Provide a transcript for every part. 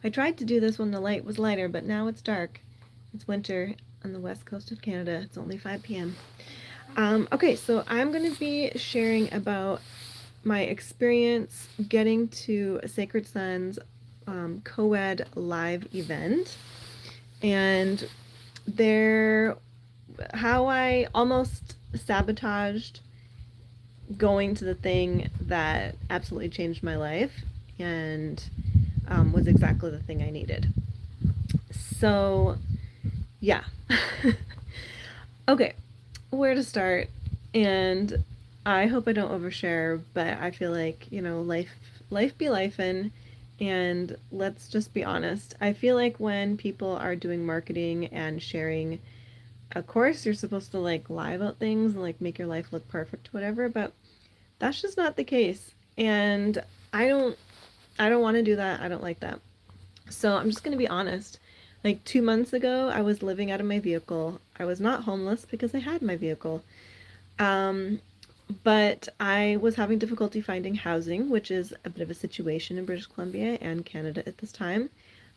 I tried to do this when the light was lighter, but now it's dark. It's winter on the west coast of Canada. It's only 5 p.m. Okay, so I'm going to be sharing about my experience getting to a Sacred Sons co-ed live event, and there how I almost sabotaged going to the thing that absolutely changed my life and was exactly the thing I needed. So, yeah. Okay, where to start? And I hope I don't overshare, but I feel like, life be lifin', and let's just be honest. I feel like when people are doing marketing and sharing, of course, you're supposed to like lie about things and like make your life look perfect, whatever, but that's just not the case. And I don't I don't want to do that. I don't like that. So I'm just going to be honest. Like 2 months ago, I was living out of my vehicle. I was not homeless because I had my vehicle. Um, but I was having difficulty finding housing, which is a bit of a situation in British Columbia and Canada at this time.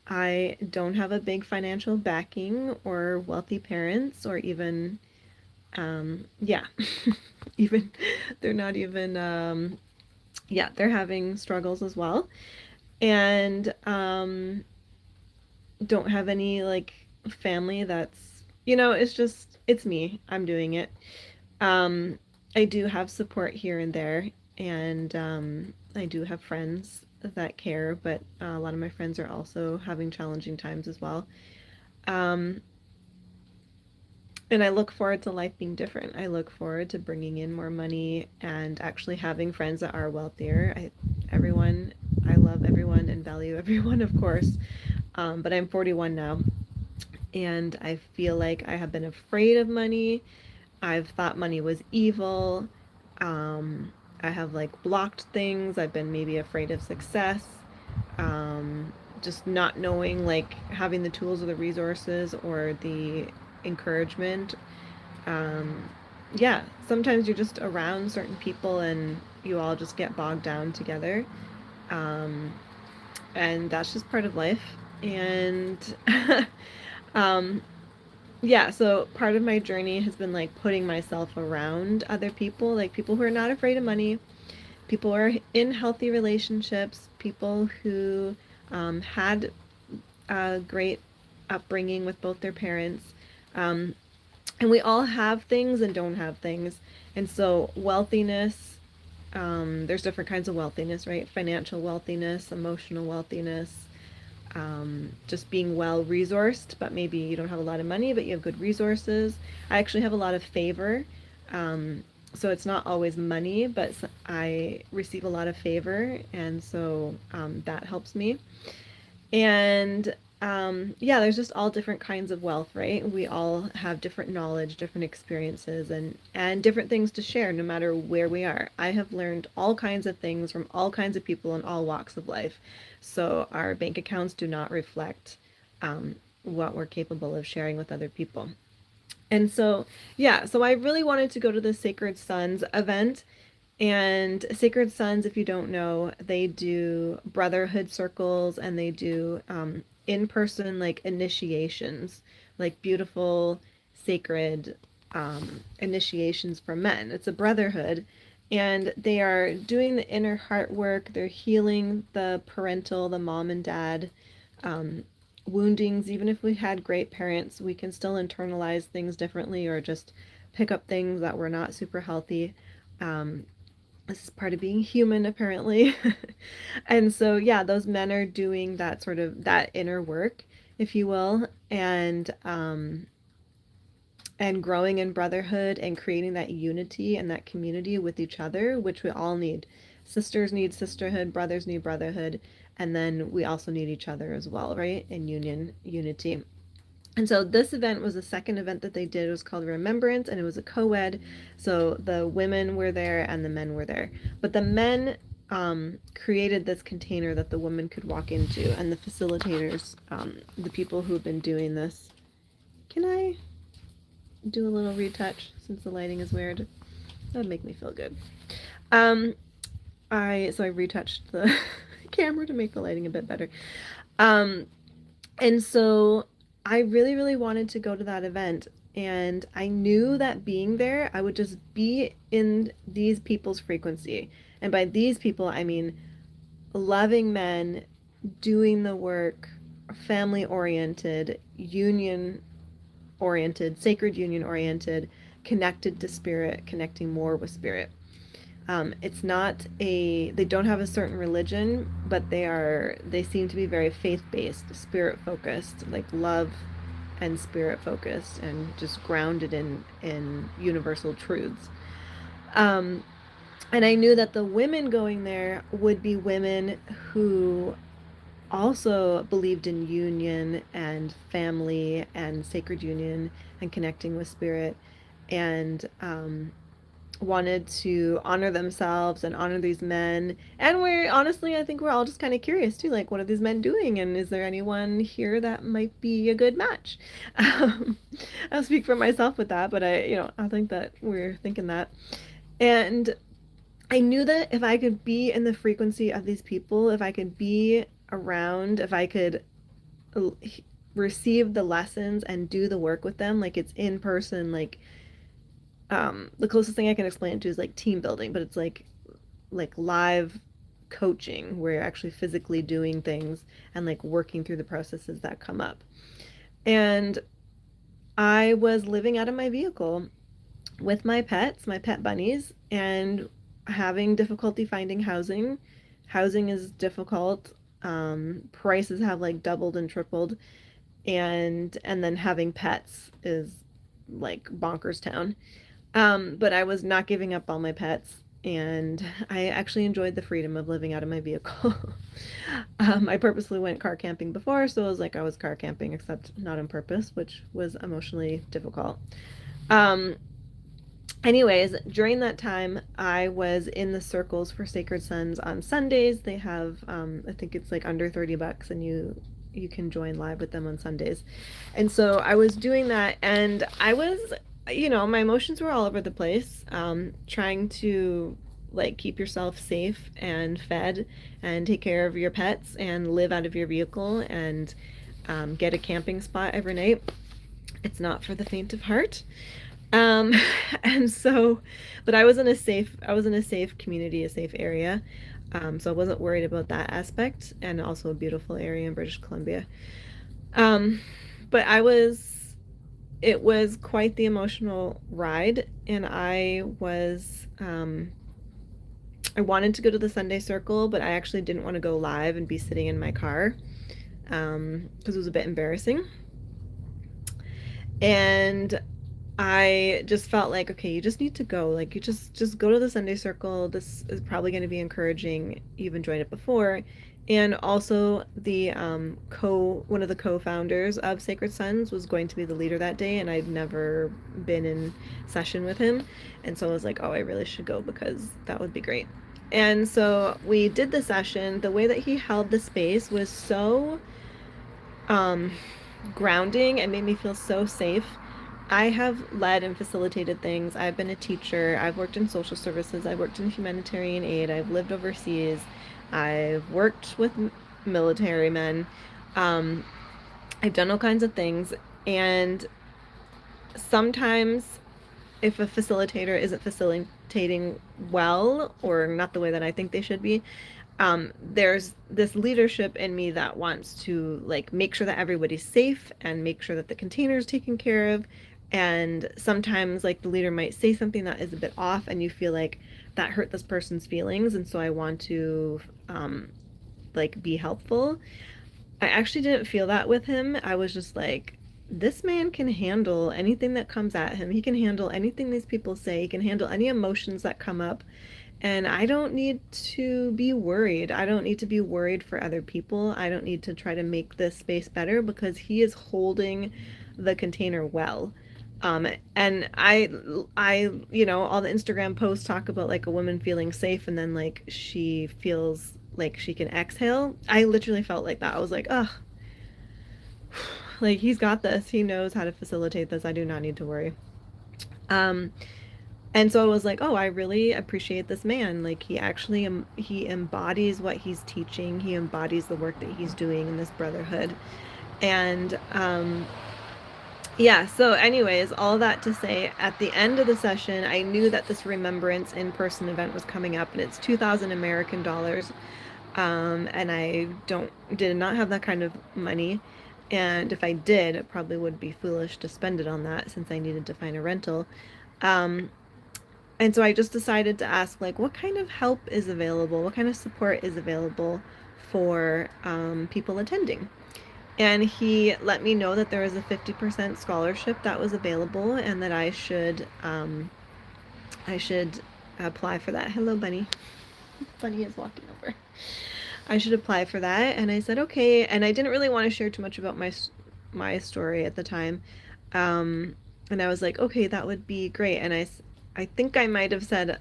I don't have a big financial backing or wealthy parents or even, yeah, even, they're not even, yeah, they're having struggles as well. And don't have any like family that's, it's just, it's me. I'm doing it. Um, I do have support here and there, and I do have friends that care, but a lot of my friends are also having challenging times as well. Um, and I look forward to life being different. I look forward to bringing in more money and actually having friends that are wealthier. Everyone, I love everyone and value everyone, of course. But I'm 41 now, and I feel like I have been afraid of money. I've thought money was evil. I have like blocked things. I've been maybe afraid of success. Um, just not knowing, like having the tools or the resources or the encouragement. Um, yeah, sometimes you're just around certain people and you all just get bogged down together. Um, and that's just part of life. And um, yeah, so part of my journey has been like putting myself around other people, like people who are not afraid of money, people who are in healthy relationships, people who had a great upbringing with both their parents. Um, and we all have things and don't have things. And so, wealthiness, there's different kinds of wealthiness, right? Financial wealthiness, emotional wealthiness, just being well resourced, but maybe you don't have a lot of money, but you have good resources. I actually have a lot of favor. So it's not always money, but I receive a lot of favor, and so that helps me. And yeah, there's just all different kinds of wealth, right? We all have different knowledge, different experiences, and different things to share, no matter where we are. I have learned all kinds of things from all kinds of people in all walks of life. So our bank accounts do not reflect what we're capable of sharing with other people. And so, yeah, so I really wanted to go to the Sacred Sons event. And Sacred Sons, if you don't know, they do brotherhood circles and they do in person like initiations, like beautiful, sacred initiations for men. It's a brotherhood. And they are doing the inner heart work. They're healing the parental, the mom and dad woundings. Even if we had great parents, we can still internalize things differently or just pick up things that were not super healthy. Um, this is part of being human, apparently. And so, yeah, those men are doing that sort of that inner work, if you will, and growing in brotherhood and creating that unity and that community with each other, which we all need. Sisters need sisterhood, brothers need brotherhood, and then we also need each other as well, right? In union, unity. And so this event was the second event that they did. It was called Remembrance, and it was a co-ed. So the women were there and the men were there. But the men created this container that the women could walk into, and the facilitators, the people who have been doing this. Can I do a little retouch since the lighting is weird? That would make me feel good. Um, I retouched the camera to make the lighting a bit better. Um, and so I really, really wanted to go to that event. And I knew that being there, I would just be in these people's frequency. And by these people, I mean loving men doing the work, family oriented, union oriented, sacred union oriented, connected to spirit, connecting more with spirit. It's not a, they don't have a certain religion, but they seem to be very faith based, spirit focused, like love and spirit focused, and just grounded in universal truths. Um, and I knew that the women going there would be women who also believed in union and family and sacred union and connecting with spirit, and wanted to honor themselves and honor these men. And we're honestly, I think we're all just kind of curious too, like, what are these men doing? And is there anyone here that might be a good match? Um, I'll speak for myself with that, but I think that we're thinking that. And I knew that if I could be in the frequency of these people, if I could be around, if I could receive the lessons and do the work with them, like it's in person, like the closest thing I can explain it to is like team building, but it's like live coaching where you're actually physically doing things and like working through the processes that come up. And I was living out of my vehicle with my pets, my pet bunnies, and having difficulty finding housing. Housing is difficult. Prices have like doubled and tripled, and then having pets is like bonkers town. But I was not giving up all my pets, and I actually enjoyed the freedom of living out of my vehicle. I purposely went car camping before, so it was like I was car camping, except not on purpose, which was emotionally difficult. Um, Anyways, during that time, I was in the circles for Sacred Sons on Sundays. They have, I think it's like under $30, and you can join live with them on Sundays. And so I was doing that, and I was, my emotions were all over the place, trying to like keep yourself safe and fed and take care of your pets and live out of your vehicle and get a camping spot every night. It's not for the faint of heart. Um, and so, but I was in a safe community, a safe area. So I wasn't worried about that aspect, and also a beautiful area in British Columbia. Um, but it was quite the emotional ride, and I wanted to go to the Sunday circle, but I actually didn't want to go live and be sitting in my car, because it was a bit embarrassing. And I just felt like, okay, you just need to go. Like you just go to the Sunday circle. This is probably going to be encouraging. You've enjoyed it before. And also the one of the co-founders of Sacred Sons was going to be the leader that day, and I'd never been in session with him. And so I was like, oh, I really should go because that would be great. And so we did the session. The way that he held the space was so um grounding and made me feel so safe. I have led and facilitated things. I've been a teacher. I've worked in social services. I've worked in humanitarian aid. I've lived overseas. I've worked with military men. Um, I've done all kinds of things. And sometimes, if a facilitator isn't facilitating well or not the way that I think they should be, there's this leadership in me that wants to like make sure that everybody's safe and make sure that the container is taken care of. And sometimes like the leader might say something that is a bit off, and you feel like that hurt this person's feelings, and so I want to like be helpful. I actually didn't feel that with him. I was just like, this man can handle anything that comes at him. He can handle anything these people say. He can handle any emotions that come up. And I don't need to be worried. I don't need to be worried for other people. I don't need to try to make this space better because he is holding the container well. And all the Instagram posts talk about like a woman feeling safe and then like she feels like she can exhale. I literally felt like that. I was like, oh, like he's got this. He knows how to facilitate this. I do not need to worry. Um, And so I was like, oh, I really appreciate this man. Like he actually he embodies what he's teaching. He embodies the work that he's doing in this brotherhood. And yeah, so anyways, all that to say, at the end of the session, I knew that this remembrance in-person event was coming up, and it's 2,000 American dollars. And I did not have that kind of money. And if I did, it probably would be foolish to spend it on that since I needed to find a rental. Um, and so I just decided to ask, like, what kind of help is available? What kind of support is available for people attending? And he let me know that there was a 50% scholarship that was available and that I should apply for that. Hello, Bunny. Bunny is walking over. I should apply for that. And I said, okay. And I didn't really want to share too much about my story at the time. And I was like, okay, that would be great. And I think I might have said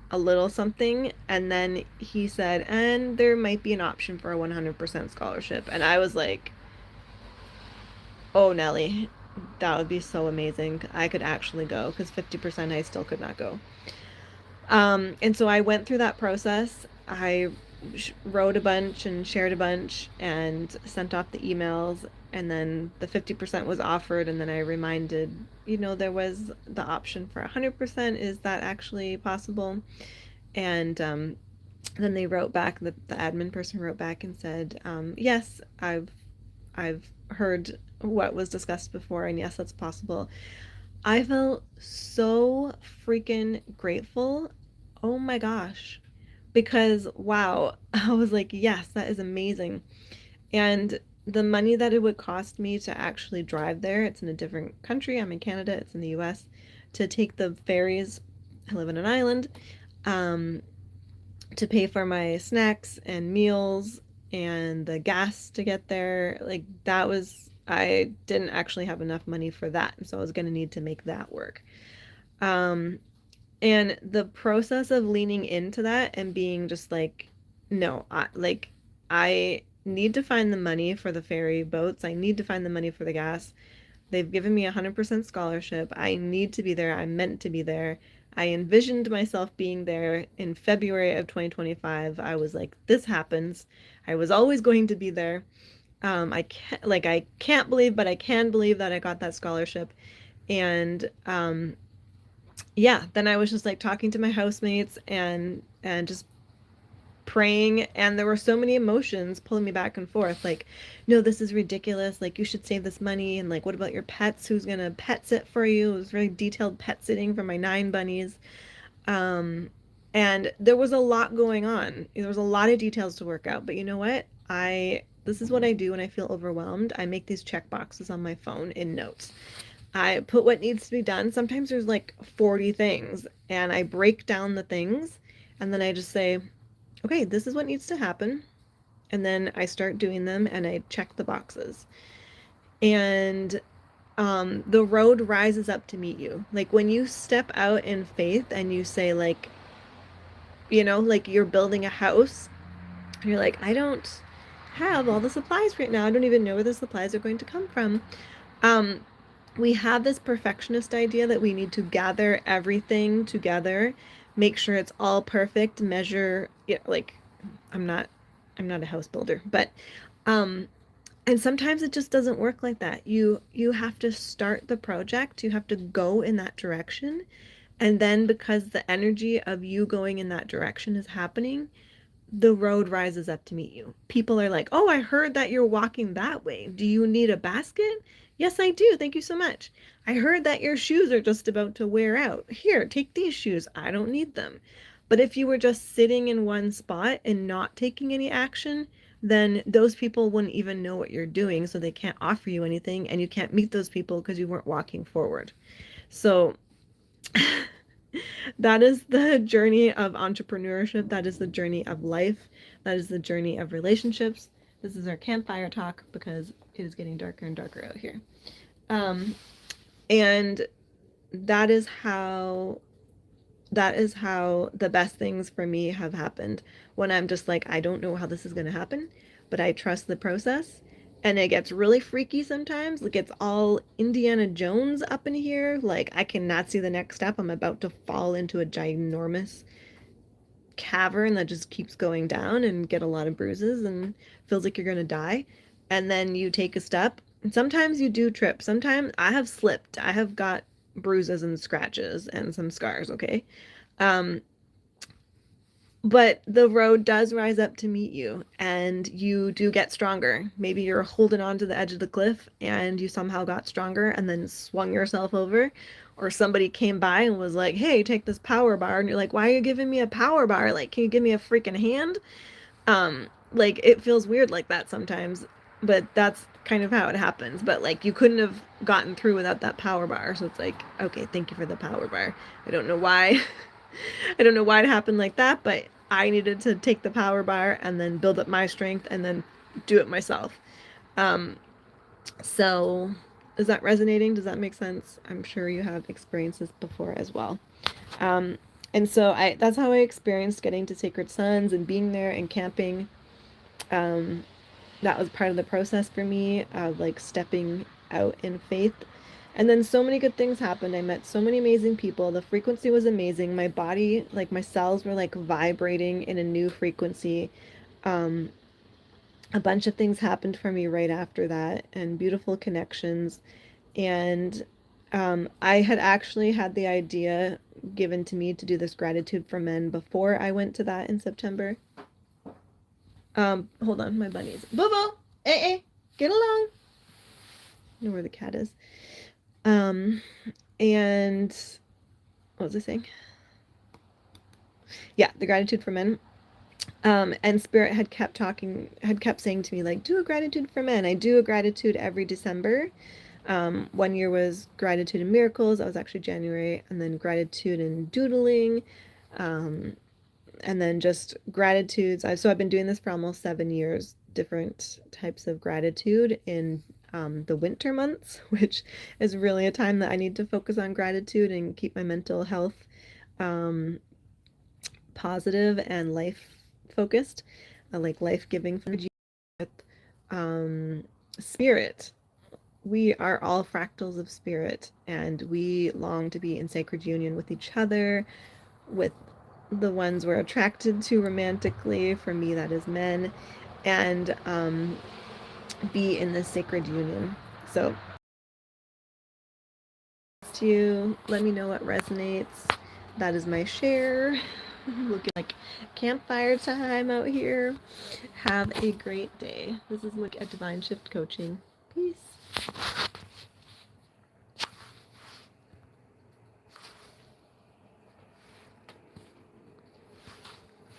a little something. And then he said, and there might be an option for a 100% scholarship. And I was like, oh, Nelly, that would be so amazing. I could actually go because 50% I still could not go. And so I went through that process. I wrote a bunch and shared a bunch and sent off the emails. And then the 50% was offered. And then I reminded, there was the option for 100%. Is that actually possible? And then they wrote back, the admin person wrote back and said, yes, I've heard what was discussed before, and yes, that's possible. I felt so freaking grateful. Oh my gosh. Because wow, I was like, yes, that is amazing. And the money that it would cost me to actually drive there, it's in a different country. I'm in Canada, it's in the US, to take the ferries. I live on an island. Um, to pay for my snacks and meals and the gas to get there. Like that was, I didn't actually have enough money for that. So I was going to need to make that work. Um, and the process of leaning into that and being just like, no, I need to find the money for the ferry boats. I need to find the money for the gas. They've given me a 100% scholarship. I need to be there. I'm meant to be there. I envisioned myself being there in February of 2025. I was like, this happens. I was always going to be there. I can't believe, but I can believe that I got that scholarship. And yeah, then I was just like talking to my housemates and just praying, and there were so many emotions pulling me back and forth, like, no, this is ridiculous, like you should save this money, and like, what about your pets, who's gonna pet sit for you? It was very detailed pet sitting for my 9 bunnies. And there was a lot going on, there was a lot of details to work out, but you know what, I this is what I do when I feel overwhelmed. I make these check boxes on my phone in notes. I put what needs to be done. Sometimes there's like 40 things, and I break down the things, and then I just say, okay, this is what needs to happen. And then I start doing them and I check the boxes. And the road rises up to meet you. Like when you step out in faith and you say, like, like you're building a house, you're like, I don't have all the supplies right now. I don't even know where the supplies are going to come from. Um, we have this perfectionist idea that we need to gather everything together, make sure it's all perfect, measure, like I'm not a house builder, but um and sometimes it just doesn't work like that. You have to start the project, you have to go in that direction, and then because the energy of you going in that direction is happening, the road rises up to meet you. People are like, "Oh, I heard that you're walking that way. Do you need a basket?" "Yes, I do. Thank you so much." "I heard that your shoes are just about to wear out. Here, take these shoes. I don't need them." But if you were just sitting in one spot and not taking any action, then those people wouldn't even know what you're doing, so they can't offer you anything, and you can't meet those people because you weren't walking forward. So that is the journey of entrepreneurship. That is the journey of life. That is the journey of relationships. This is our campfire talk because it is getting darker and darker out here. Um, and that is how the best things for me have happened, when I'm just like, I don't know how this is going to happen, but I trust the process, and it gets really freaky sometimes. It gets all Indiana Jones up in here. Like, I cannot see the next step. I'm about to fall into a ginormous cavern that just keeps going down and get a lot of bruises and feels like you're going to die. And then you take a step. And sometimes you do trip. Sometimes I have slipped. I have got bruises and scratches and some scars, okay? Um, but the road does rise up to meet you, and you do get stronger. Maybe you're holding on to the edge of the cliff and you somehow got stronger and then swung yourself over. Or somebody came by and was like, hey, take this power bar. And you're like, why are you giving me a power bar? Like, can you give me a freaking hand? Like, it feels weird like that sometimes, but that's kind of how it happens. But like, you couldn't have gotten through without that power bar. So it's like, okay, thank you for the power bar. I don't know why. I don't know why it happened like that, but I needed to take the power bar and then build up my strength and then do it myself. Um, so is that resonating? Does that make sense? I'm sure you have experiences before as well. Um, and so that's how I experienced getting to Sacred Sons and being there and camping. Um, that was part of the process for me, like stepping out in faith. And then so many good things happened. I met so many amazing people. The frequency was amazing. My body, like my cells were like vibrating in a new frequency. Um, a bunch of things happened for me right after that, and beautiful connections. And I had actually had the idea given to me to do this gratitude for men before I went to that in September. Hold on, my bunnies. Boo-boo! Get along! I know where the cat is. And what was I saying? Yeah, the gratitude for men. And Spirit had kept saying to me, like, do a gratitude for men. I do a gratitude every December. One year was gratitude and miracles. That was actually January. And then gratitude and doodling. Um, and then just gratitudes. So I've been doing this for almost 7 years, different types of gratitude in the winter months, which is really a time that I need to focus on gratitude and keep my mental health um, positive and life focused, like life giving with spirit. We are all fractals of spirit, and we long to be in sacred union with each other, with the ones we're attracted to romantically. For me, that is men, and be in this sacred union. So, to you, let me know what resonates. That is my share. Looking like campfire time out here. Have a great day. This is Look at Divine Shift Coaching.